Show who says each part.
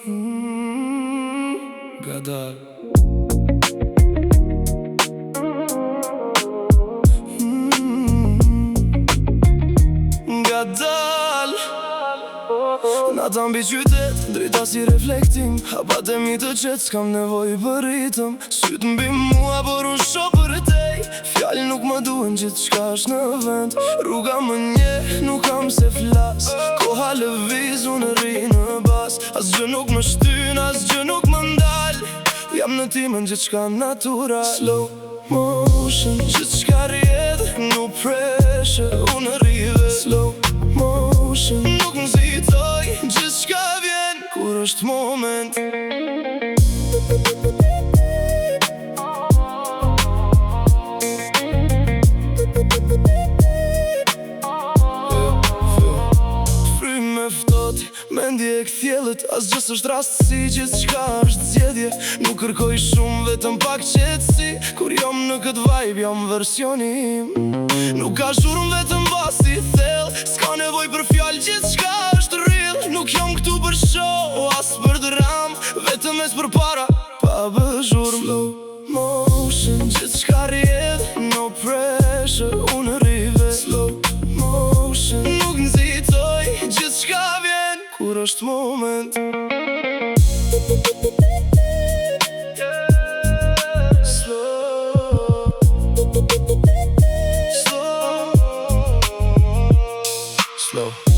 Speaker 1: Gadal Gadal Nata mbi qytet, drita si reflektim. Hapatemi të qet, s'kam nevoj për ritëm. Syt mbi mua, por unë shoh për tej. Fjallë nuk më duen, gjithçka është në vend. Rruga më nje, nuk kam se flas. Koha lëviz, unë rri në bas. Asgjë nuk më shtyn, asgjë nuk më ndal. Jam në timën, gjithçka natural. Slow motion, gjithçka rjedh, no pressure. Unë rrive slow motion, nuk më zitoj, gjithçka vjen kur është moment. Frymë ftohtë, mendje e kthjellët. Asgjë s'është rastësi, gjithçka është zgjedhje. Nuk kërkoj shumë, vetëm pak qetësi. Kur jam në këtë vibe, jam versioni im. Nuk ka zhurmë, vetëm basi thellë. S'ka nevoj për fjallë, gjithçka është real. Nuk jam këtu për show, as për dram. Vetëm es për para, pa bë zhurmë. Slow motion, gjithçka rjedh, no pressure. Unë rrive slow motion, nuk nxitoj, gjithçka vjen kur është moment. Slow